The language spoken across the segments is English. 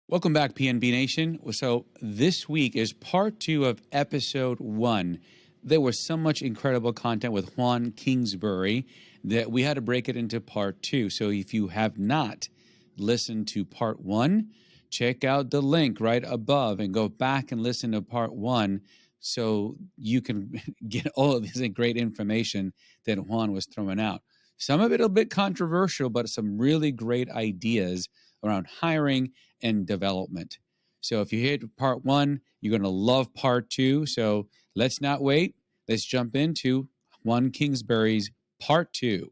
Welcome back, PNB Nation. So, this week is part 2 of episode 1. There was so much incredible content with Juan Kingsbury that we had to break it into part 2. So, if you have not listened to part 1, check out the link right above and go back and listen to part 1 so you can get all of this great information that Juan was throwing out. Some of it a bit controversial, but some really great ideas around hiring and development. So if you hit part 1, you're going to love part 2. So let's not wait. Let's jump into Juan Kingsbury's part 2.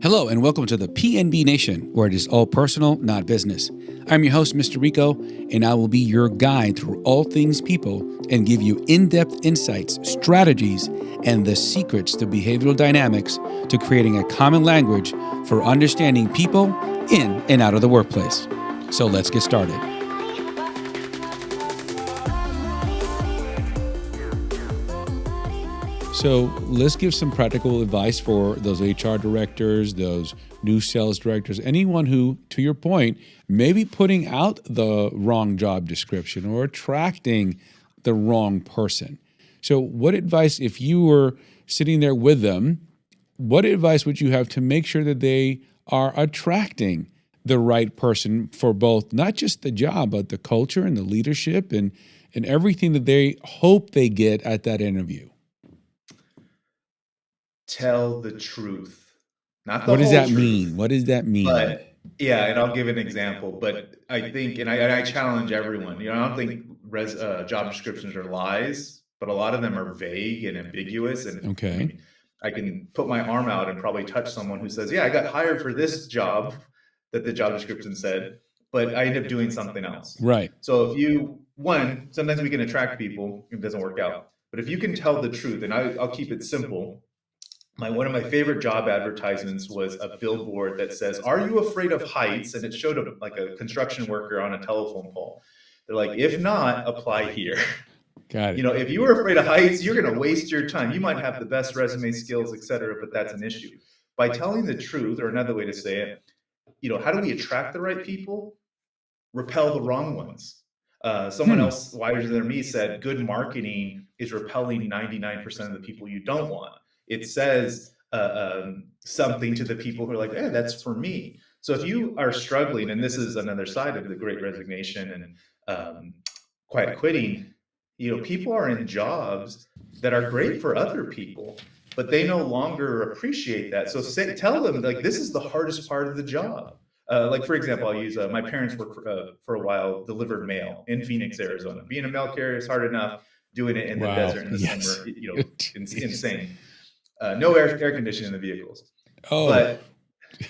Hello, and welcome to the PNB Nation, where it is all personal, not business. I'm your host, Mr. Rico, and I will be your guide through all things people and give you in-depth insights, strategies, and the secrets to behavioral dynamics to creating a common language for understanding people in and out of the workplace. So let's get started. So let's give some practical advice for those HR directors, those new sales directors, anyone who, to your point, may be putting out the wrong job description or attracting the wrong person. So what advice, if you were sitting there with them, what advice would you have to make sure that they are attracting the right person for both, not just the job, but the culture and the leadership and everything that they hope they get at that interview? Tell the truth, not the What does whole that truth, mean? What does that mean? but yeah, and I'll give an example. But I think, and I challenge everyone. I don't think job descriptions are lies, but a lot of them are vague and ambiguous. And I Okay. mean, I can put my arm out and probably touch someone who says, "Yeah, I got hired for this job that the job description said, but I ended up doing something else." Right. So sometimes we can attract people, it doesn't work out. But if you can tell the truth, and I'll keep it simple. One of my favorite job advertisements was a billboard that says, "Are you afraid of heights?" And it showed like a construction worker on a telephone pole. They're like, "If not, apply here." Got it. If you were afraid of heights, you're going to waste your time. You might have the best resume skills, et cetera, but that's an issue. By telling the truth, or another way to say it, how do we attract the right people? Repel the wrong ones. Someone else wiser than me said, good marketing is repelling 99% of the people you don't want. It says something to the people who are like, "Hey, that's for me." So if you are struggling, and this is another side of the Great Resignation and quiet quitting, people are in jobs that are great for other people, but they no longer appreciate that. So tell them, like, this is the hardest part of the job. Like, for example, I'll use my parents worked for a while, delivered mail in Phoenix, Arizona. Being a mail carrier is hard enough. Doing it in the desert in the summer, insane. No air conditioning in the vehicles. Oh. But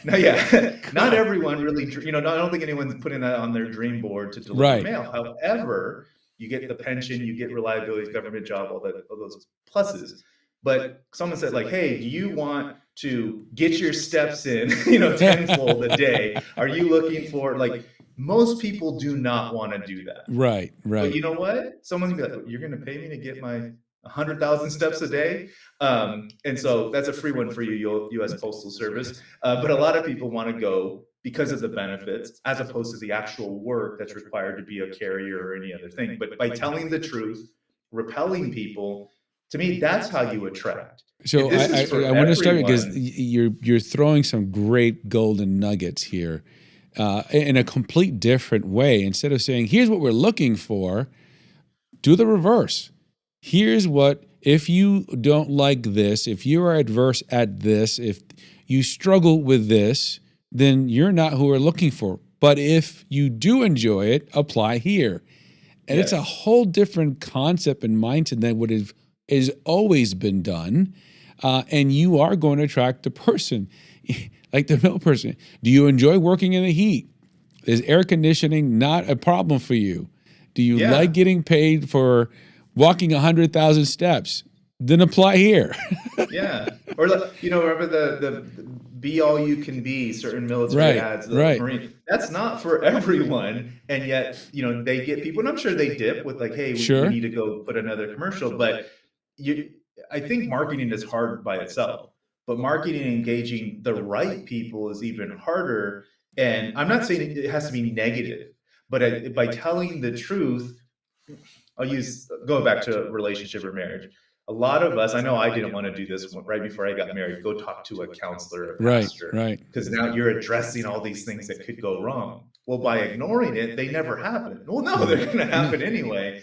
no, yeah, not everyone really. I don't think anyone's putting that on their dream board to deliver mail. However, you get the pension, you get reliability, government job, all those pluses. But someone said, like, "Hey, do you want to get your steps in, tenfold a day? Are you looking for, like?" Most people do not want to do that. Right. But you know what? Someone's gonna be like, "You're going to pay me to get my 100,000 steps a day?" And so that's a free one for you, U.S. Postal Service. But a lot of people want to go because of the benefits, as opposed to the actual work that's required to be a carrier or any other thing. But by telling the truth, repelling people, to me, that's how you attract. So I want to start because you're throwing some great golden nuggets here in a complete different way. Instead of saying, "Here's what we're looking for," do the reverse. Here's what, if you don't like this, if you are adverse at this, if you struggle with this, then you're not who we're looking for. But if you do enjoy it, apply here. And It's a whole different concept and mindset than what has always been done. And you are going to attract the person, like the middle person. Do you enjoy working in the heat? Is air conditioning not a problem for you? Do you like getting paid for walking 100,000 steps? Then apply here. Yeah. Or, remember the be all you can be, certain military ads, Marine. That's not for everyone. And yet, they get people, and I'm sure they dip with, like, "Hey, we need to go put another commercial." But I think marketing is hard by itself, but marketing and engaging the right people is even harder. And I'm not saying it has to be negative, but by telling the truth, I'll use go back to relationship or marriage. A lot of us, I know I didn't want to do this right before I got married. Go talk to a counselor, a Right, pastor, right. because now you're addressing all these things that could go wrong. Well, by ignoring it, they never happen. Well, no, they're going to No. happen anyway.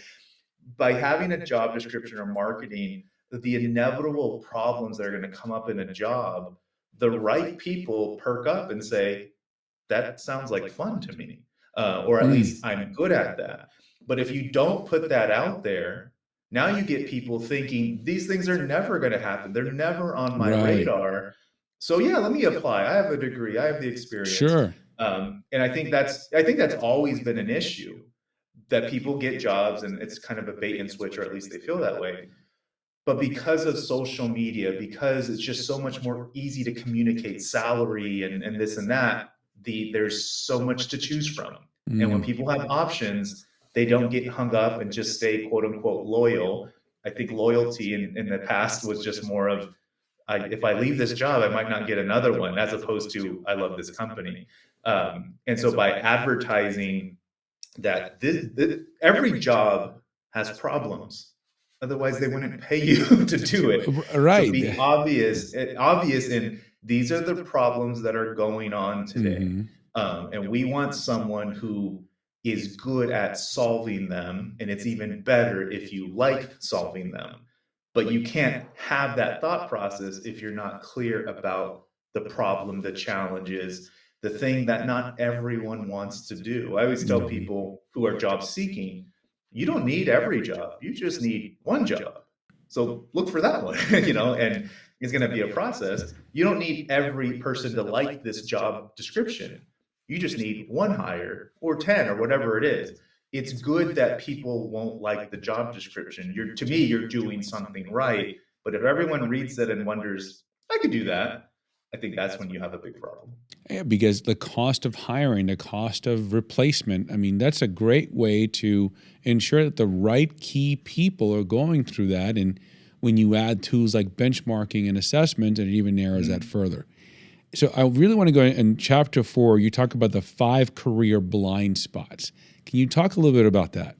By having a job description or marketing, the inevitable problems that are going to come up in a job, the right people perk up and say, that sounds like fun to me, or at least I'm good at that. But if you don't put that out there, now you get people thinking these things are never going to happen. They're never on my Right. radar. So yeah, let me apply. I have a degree. I have the experience, Sure. and I think that's always been an issue that people get jobs and it's kind of a bait and switch, or at least they feel that way. But because of social media, because it's just so much more easy to communicate salary and this and that, there's so much to choose from. And when people have options, they don't get hung up and just stay quote unquote loyal. I think loyalty in the past was just more of, if I leave this job, I might not get another one, as opposed to I love this company. And so by advertising that every job has problems. Otherwise, they wouldn't pay you to do it. So Right. be obvious, obvious in these are the problems that are going on today. Hmm. And we want someone who is good at solving them. And it's even better if you like solving them. But you can't have that thought process if you're not clear about the problem, the challenges, the thing that not everyone wants to do. I always tell people who are job seeking, you don't need every job. You just need one job. So look for that one, and it's going to be a process. You don't need every person to like this job description. You just need one hire or 10 or whatever it is. It's good that people won't like the job description. To me, you're doing something right. But if everyone reads that and wonders, I could do that, I think that's when you have a big problem. Yeah, because the cost of hiring, the cost of replacement, I mean, that's a great way to ensure that the right key people are going through that. And when you add tools like benchmarking and assessment, it even narrows that Mhm. further. So I really want to go in chapter 4. You talk about the 5 career blind spots. Can you talk a little bit about that?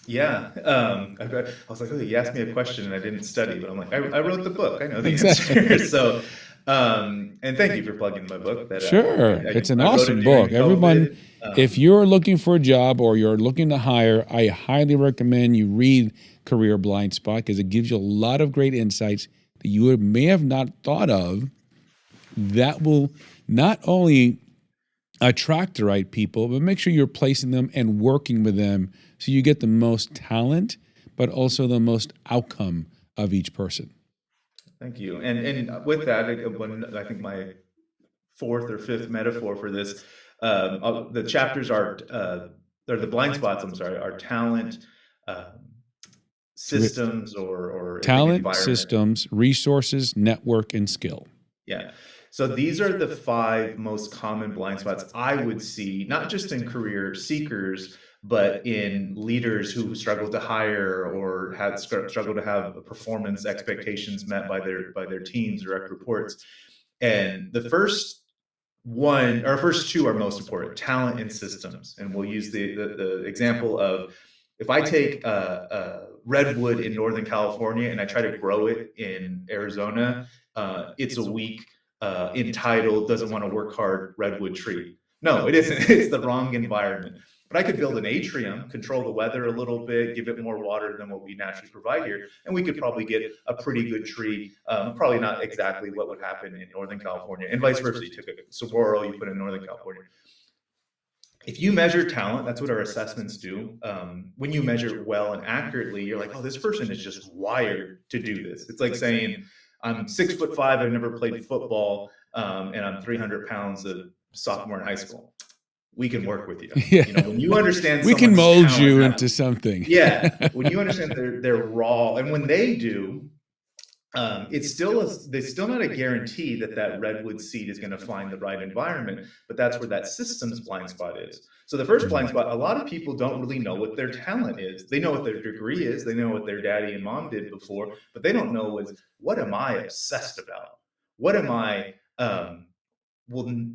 Yeah, I was like, "Oh, you asked me a question and I didn't study," but I'm like, "I wrote the book. I know the Exactly. answer." So, and thank you for plugging my book that Sure. It's an I wrote it awesome book. during Everyone, COVID. if you're looking for a job or you're looking to hire, I highly recommend you read Career Blind Spot because it gives you a lot of great insights that you may have not thought of that will not only attract the right people, but make sure you're placing them and working with them so you get the most talent, but also the most outcome of each person. Thank you, and with that, when I think my fourth or fifth metaphor for this, the chapters are, or the blind spots, I'm sorry, are talent, um, So we systems, or I think talent, environment. systems, resources, network, and skill. Yeah. So these are the five most common blind spots I would see, not just in career seekers, but in leaders who struggle to hire or struggle to have performance expectations met by their teams, direct reports. And the first two are most important: talent and systems. And we'll use the example of, if I take redwood in Northern California and I try to grow it in Arizona, it's a weak, entitled, doesn't want to work hard redwood tree. No, it isn't. It's the wrong environment. But I could build an atrium, control the weather a little bit, give it more water than what we naturally provide here, and we could probably get a pretty good tree. Probably not exactly what would happen in Northern California, and vice versa. You took a saguaro, you put it in Northern California. If you measure talent, that's what our assessments do. When you measure well and accurately, you're like, oh, this person is just wired to do this. It's like saying, I'm 6'5", I've never played football, and I'm 300 pounds, a sophomore in high school. We can work with you. Yeah. When you understand We can someone's mold talent, you into something. yeah, when you understand they're raw, and when they do, there's still not a guarantee that redwood seed is going to find the right environment, but that's where that systems blind spot is. So the first blind spot, a lot of people don't really know what their talent is. They know what their degree is, they know what their daddy and mom did before, but they don't know what am I obsessed about? What am I, well,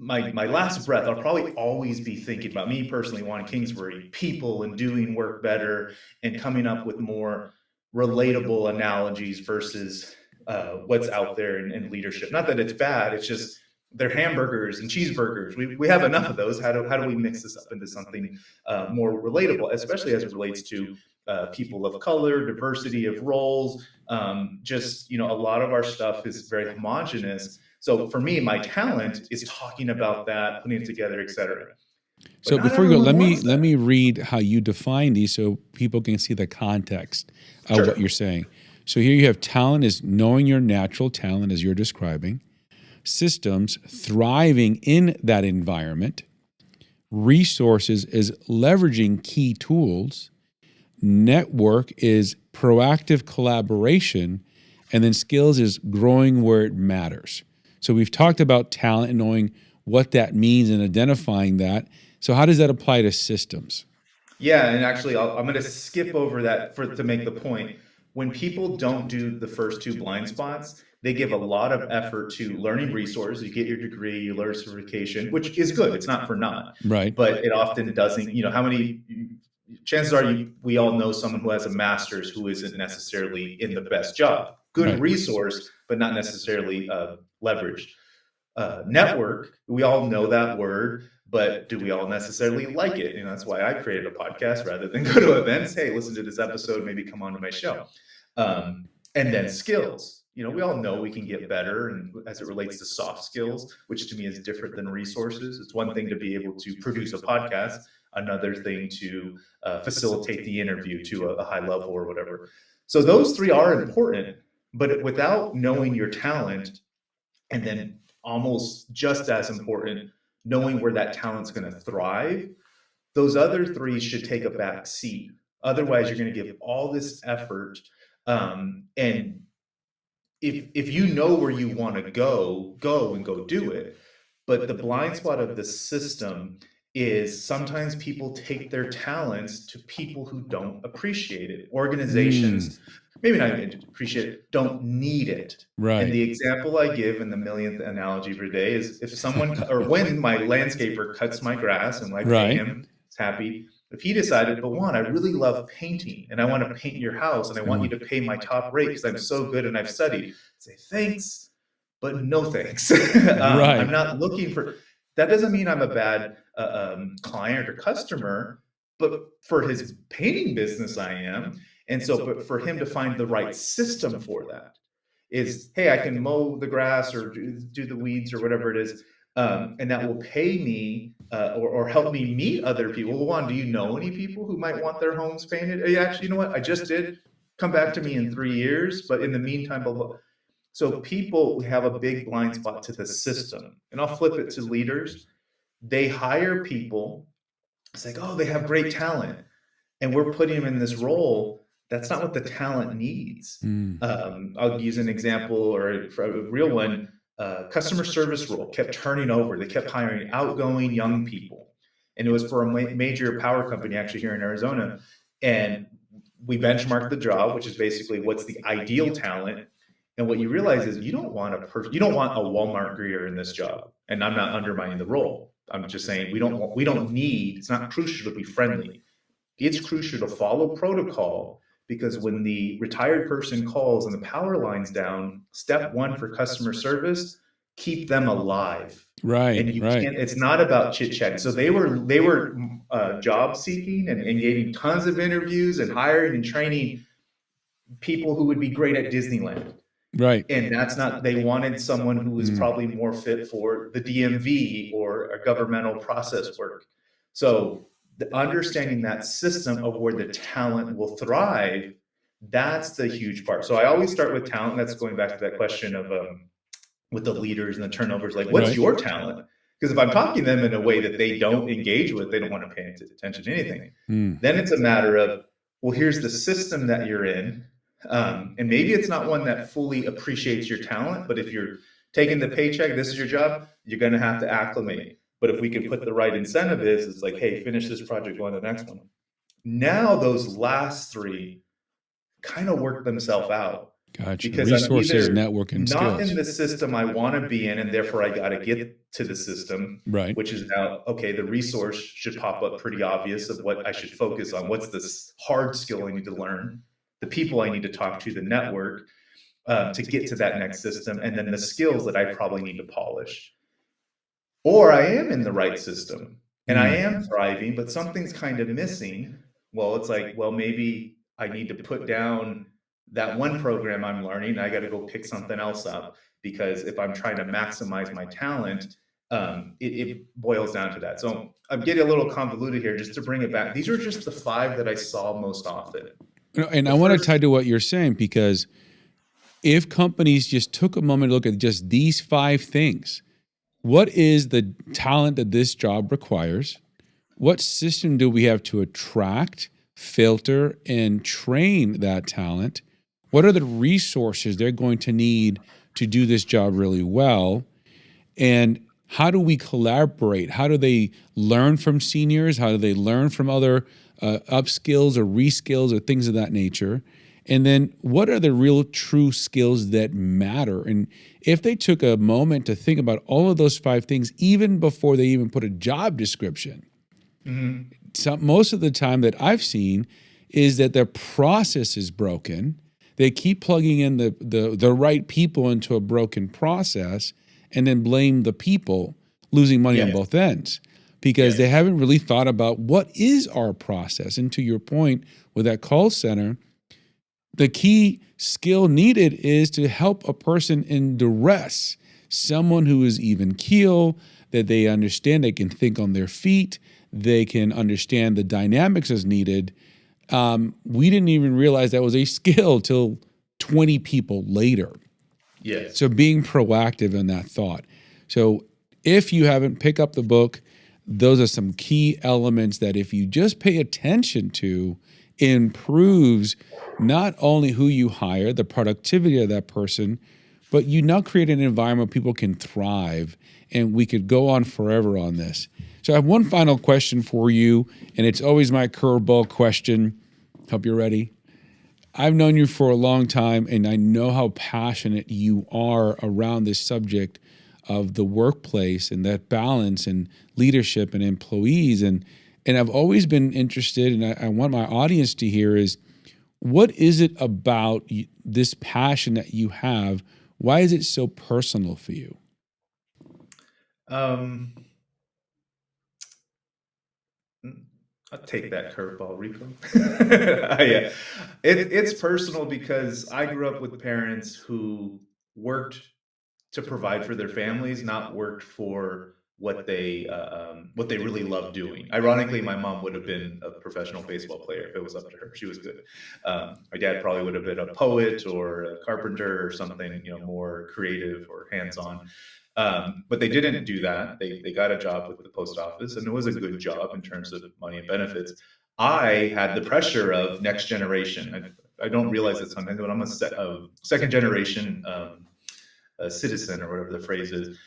my last breath, I'll probably always be thinking about me personally, Juan Kingsbury, people and doing work better and coming up with more relatable analogies versus what's out there in leadership. Not that it's bad, it's just they're hamburgers and cheeseburgers. We have enough of those. How do we mix this up into something more relatable, especially as it relates to people of color, diversity of roles? Just, a lot of our stuff is very homogenous. So for me, my talent is talking about that, putting it together, et cetera. But So not before we go, everyone let me wants let that. me read how you define these so people can see the context of what Sure. you're saying. So here you have talent is knowing your natural talent as you're describing, systems thriving in that environment, resources is leveraging key tools, network is proactive collaboration, and then skills is growing where it matters. So we've talked about talent and knowing what that means and identifying that. So how does that apply to systems? Yeah, and actually, I'm going to skip over that to make the point. When people don't do the first two blind spots, they give a lot of effort to learning resources. You get your degree, you learn certification, which is good. It's not for naught, Right. but it often doesn't. How many chances are we all know someone who has a master's who isn't necessarily in the best job? Good Right. resource, but not necessarily leveraged. Network, we all know that word, but do we all necessarily like it? That's why I created a podcast rather than go to events. Hey, listen to this episode, maybe come on to my show. And then skills. We all know we can get better, and as it relates to soft skills, which to me is different than resources. It's one thing to be able to produce a podcast, another thing to facilitate the interview to a high level or whatever. So those three are important, but without knowing your talent, and then almost just as important, knowing where that talent's going to thrive, those other three should take a back seat. Otherwise, you're going to give all this effort. And if you know where you want to go and go do it. But the blind spot of the system is sometimes people take their talents to people who don't appreciate it. Organizations, maybe not even appreciate it, don't need it. And Right. the example I give in the millionth analogy per day is if someone, or when my landscaper cuts my grass and I pay Right. him, he's happy. If he decided, but Juan, I really love painting and I want to paint your house and I want you to pay my top rate because I'm so good and I've studied, I say, thanks, but no thanks. I'm Right. not looking for that. Doesn't mean I'm a bad client or customer, but for his painting business, I am. And so, but for him to find the right system for that is, hey, I can mow the grass or do the weeds or whatever it is. And that will pay me or help me meet other people. Well, Juan, do you know any people who might want their homes painted? Yeah, actually, you know what? I just did. Come back to me in 3 years. But in the meantime, blah, blah. So people have a big blind spot to the system. And I'll flip it to leaders. They hire people. It's like, oh, they have great talent, and we're putting them in this role. That's not what the talent needs. I'll use an example or a real one. Customer service role kept turning over. They kept hiring outgoing young people, and it was for a major power company actually here in Arizona. And we benchmarked the job, which is basically what's the ideal talent. And what you realize is you don't want a Walmart greeter in this job. And I'm not undermining the role. I'm just saying we don't need. It's not crucial to be friendly. It's crucial to follow protocol, because when the retired person calls and the power line's down, step one for customer service, keep them alive. Right. And you Right. can't. It's not about chit chatting. So they were job seeking and getting tons of interviews and hiring and training people who would be great at Disneyland. Right. And that's not, they wanted someone who was probably more fit for the DMV or a governmental process work. So understanding that system of where the talent will thrive, that's the huge part. So I always start with talent. That's going back to that question of with the leaders and the turnovers, like, what's Right. your talent? Because if I'm talking to them in a way that they don't engage with, they don't want to pay attention to anything. Then it's a matter of, well, here's the system that you're in. And maybe it's not one that fully appreciates your talent, but if you're taking the paycheck, this is your job, you're going to have to acclimate. But if we can put the right incentive it's like, hey, finish this project, go on to the next one. Now those last three kind of work themselves out. Gotcha. because I'm Resources, either network, and not in skills. the system I want to be in, and therefore I got to get to the system, Right. which is now, okay, the resource should pop up pretty obvious of what I should focus on. What's this hard skill I need to learn? The people I need to talk to, the network, to get to that next system, and then the skills that I probably need to polish. Or I am in the right system and I am thriving, but something's kind of missing. Well, it's like, well, maybe I need to put down that one program I'm learning. I got to go pick something else up, because if I'm trying to maximize my talent, it boils down to that. So I'm getting a little convoluted here. Just to bring it back, these are just the 5 that I saw most often. And I want to tie to what you're saying, because if companies just took a moment to look at just these 5 things, what is the talent that this job requires? What system do we have to attract, filter, and train that talent? What are the resources they're going to need to do this job really well? And how do we collaborate? How do they learn from seniors? How do they learn from other upskills or reskills or things of that nature? And then what are the real true skills that matter? And if they took a moment to think about all of those 5 things, even before they even put a job description, most of the time that I've seen is that their process is broken. They keep plugging in the right people into a broken process and then blame the people, losing money on both ends, because they haven't really thought about what is our process. And to your point with that call center, the key skill needed is to help a person in duress, someone who is even keel, that they understand, they can think on their feet, they can understand the dynamics as needed. We didn't even realize that was a skill till 20 people later. Yes. So being proactive in that thought. So if you haven't picked up the book, those are some key elements that if you just pay attention to, improves not only who you hire, the productivity of that person, but you now create an environment where people can thrive. And we could go on forever on this. So I have one final question for you, and it's always my curveball question. Hope you're ready. I've known you for a long time, and I know how passionate you are around this subject of the workplace and that balance and leadership and employees. And I've always been interested, and I want my audience to hear is, what is it about this passion that you have? Why is it so personal for you? I'll take that curveball, Rico. Yeah, it's personal because I grew up with parents who worked to provide for their families, not worked for what they really loved doing. Ironically, my mom would have been a professional baseball player if it was up to her. She was good. My dad probably would have been a poet or a carpenter or something, more creative or hands-on. But they didn't do that. They got a job with the post office, and it was a good job in terms of money and benefits. I had the pressure of next generation. I don't realize it sometimes, but I'm a second generation a citizen, or whatever the phrase is.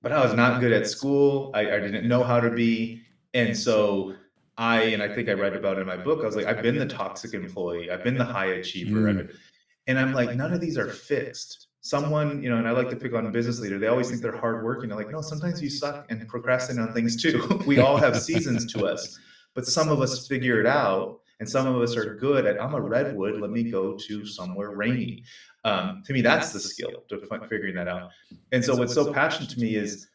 But I was not good at school. I didn't know how to be. And so and I think I read about it in my book, I was like, I've been the toxic employee. I've been the high achiever. And I'm like, none of these are fixed. Someone, and I like to pick on business leader. They always think they're hardworking. I'm like, no, sometimes you suck and procrastinate on things too. We all have seasons to us, but some of us figure it out. And some of us are good at, I'm a redwood, let me go to somewhere rainy. To me, that's the skill to figuring that out. And so what's so passionate to me is,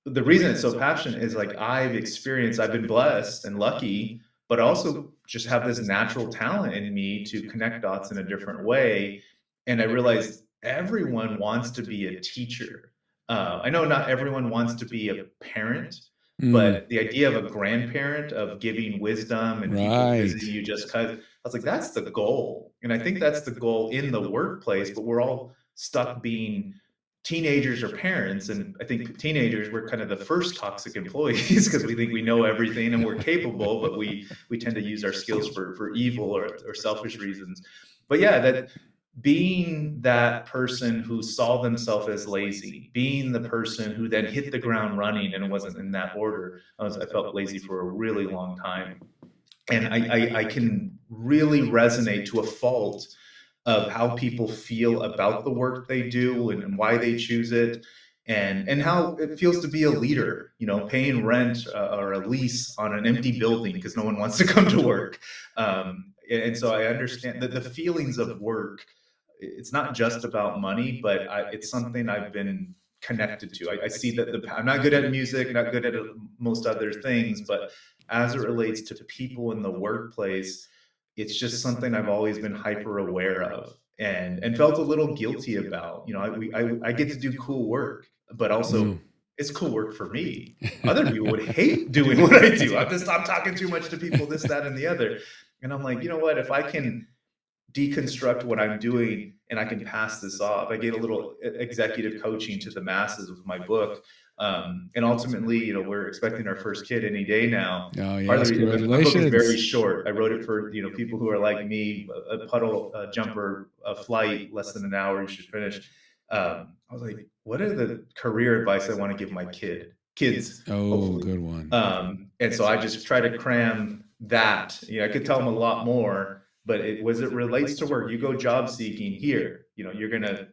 the reason it's so passionate is, like, I've been blessed and lucky, but also just have this natural talent in me to connect dots in a different way. And I realized everyone wants to be a teacher. I know not everyone wants to be a parent, but the idea of a grandparent, of giving wisdom and people visiting you just because, I was like, that's the goal. And I think that's the goal in the workplace, but we're all stuck being teenagers or parents. And I think teenagers, we're kind of the first toxic employees because we think we know everything and we're capable, but we tend to use our skills for evil or selfish reasons. But yeah, that being that person who saw themselves as lazy, being the person who then hit the ground running, and it wasn't in that order. I felt lazy for a really long time. And I can really resonate to a fault of how people feel about the work they do and why they choose it, and how it feels to be a leader, paying rent or a lease on an empty building because no one wants to come to work. And so I understand that the feelings of work, it's not just about money, but it's something I've been connected to. I see that I'm not good at music, not good at most other things, but as it relates to people in the workplace, it's just something I've always been hyper aware of, and felt a little guilty about. I get to do cool work, but Mm. also it's cool work for me. Other people would hate doing what I do. I'm talking too much to people, this, that, and the other. And I'm like, you know what? If I can deconstruct what I'm doing and I can pass this off. I get a little executive coaching to the masses with my book. And ultimately, we're expecting our first kid any day now. Oh, Part of yes. the reason my book is very Congratulations. short. I wrote it for, people who are like me, a puddle jumper, a flight, less than an hour, you should finish. I was like, what are the career advice I want to give my kids, Oh, hopefully. good one. And so I just try to cram that. I could tell them a lot more, but it relates to work. You go job seeking here, you're gonna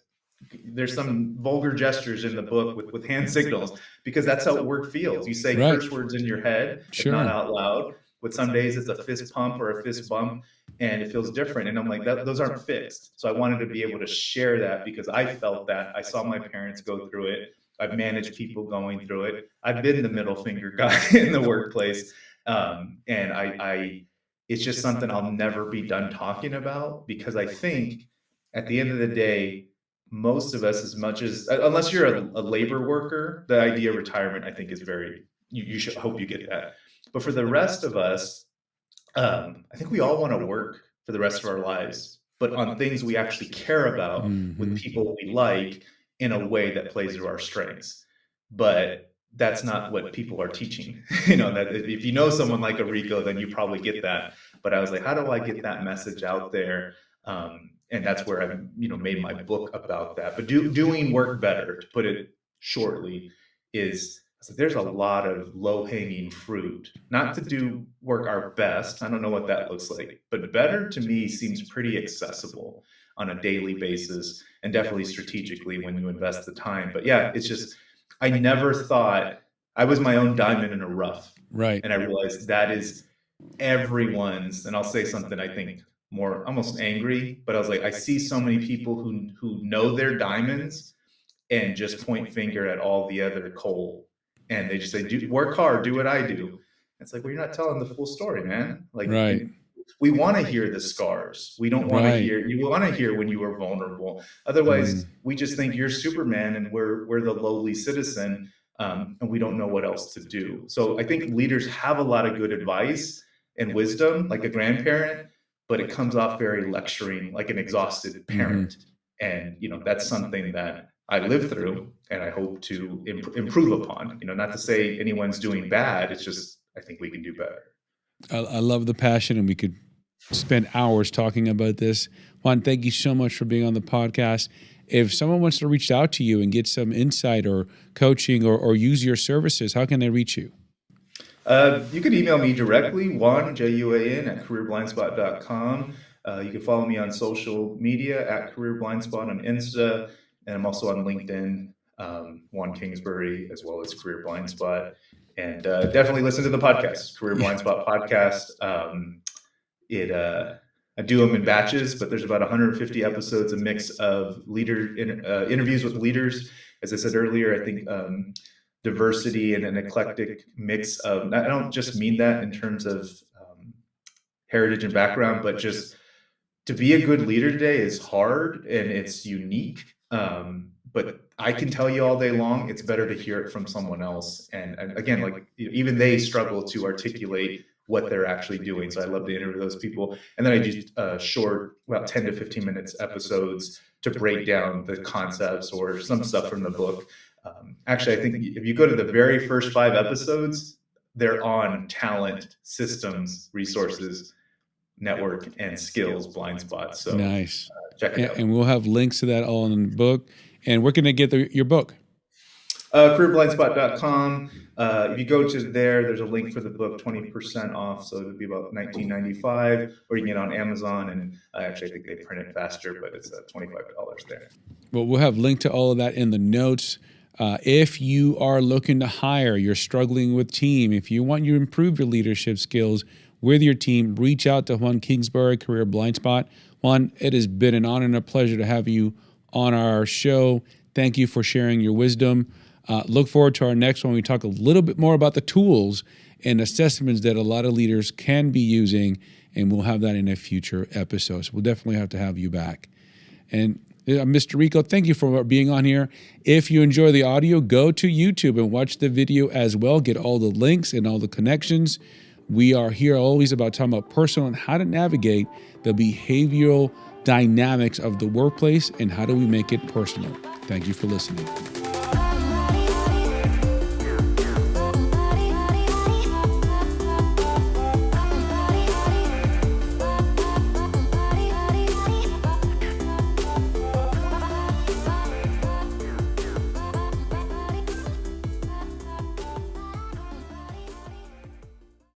there's some vulgar gestures in the book with hand signals, because that's how work feels. You say Right. curse words in your head, if not Sure. out loud. But some days it's a fist pump or a fist bump, and it feels different. And I'm like, those aren't fixed. So I wanted to be able to share that because I felt that. I saw my parents go through it. I've managed people going through it. I've been the middle finger guy in the workplace. And it's just something I'll never be done talking about, because I think at the end of the day, most of us, as much as, unless you're a labor worker, the idea of retirement, I think, is very, you should hope you get that. But for the rest of us, I think we all want to work for the rest of our lives, but on things we actually care about with Hmm. people we like, in a way that plays to our strengths. But that's not what people are teaching. That if you know someone like a Rico, then you probably get that. But I was like, how do I get that message out there? And that's where I've made my book about that. But doing work better, to put it shortly, is, so there's a lot of low hanging fruit, not to do work our best. I don't know what that looks like, but better to me seems pretty accessible on a daily basis, and definitely strategically when you invest the time. But yeah, it's just, I never thought I was my own diamond in a rough. Right. And I realized that is everyone's. And I'll say something I think more almost angry, but I was like, I see so many people who know they're diamonds and just point finger at all the other coal. And they just say, work hard, do what I do. It's like, well, you're not telling the full story, man. Like, Right. and we want to hear the scars. We don't want to Right. hear, you want to hear when you were vulnerable. Otherwise, we just think you're Superman and we're the lowly citizen. And we don't know what else to do. So I think leaders have a lot of good advice and wisdom, like a grandparent, but it comes off very lecturing, like an exhausted Hmm. parent. And that's something that I lived through, and I hope to improve upon. Not to say anyone's doing bad. It's just, I think we can do better. I love the passion, and we could spend hours talking about this. Juan, thank you so much for being on the podcast. If someone wants to reach out to you and get some insight or coaching or use your services, how can they reach you? You can email me directly, Juan, Juan, at careerblindspot.com. You can follow me on social media at careerblindspot on Insta, and I'm also on LinkedIn, Juan Kingsbury, as well as Career Blind Spot. And definitely listen to the podcast, Career Blind Spot podcast. I do them in batches, but there's about 150 episodes, a mix of interviews with leaders. As I said earlier, I think diversity and an eclectic mix of, I don't just mean that in terms of heritage and background, but just to be a good leader today is hard and it's unique. But I can tell you all day long, it's better to hear it from someone else. And again, like even they struggle to articulate what they're actually doing. So I love to interview those people. And then I do short, about 10 to 15 minutes episodes to break down the concepts or some stuff from the book. Actually, I think if you go to the very first 5 episodes, they're on talent, systems, resources, network, and skills blind spots. So Nice. check it out. And we'll have links to that all in the book. And where can they get your book? careerblindspot.com. If you go to there, there's a link for the book, 20% off. So it would be about $19.95, or you can get it on Amazon. And actually, I think they print it faster, but it's $25 there. Well, we'll have link to all of that in the notes. If you are looking to hire, you're struggling with team, if you want to improve your leadership skills with your team, reach out to Juan Kingsbury, Career Blind Spot. Juan, it has been an honor and a pleasure to have you on our show. Thank you for sharing your wisdom. Look forward to our next one. We talk a little bit more about the tools and assessments that a lot of leaders can be using, and we'll have that in a future episode. So we'll definitely have to have you back. And Mr. Rico, thank you for being on here. If you enjoy the audio, go to YouTube and watch the video as well. Get all the links and all the connections. We are here always about talking about personal and how to navigate the behavioral dynamics of the workplace and how do we make it personal. Thank you for listening.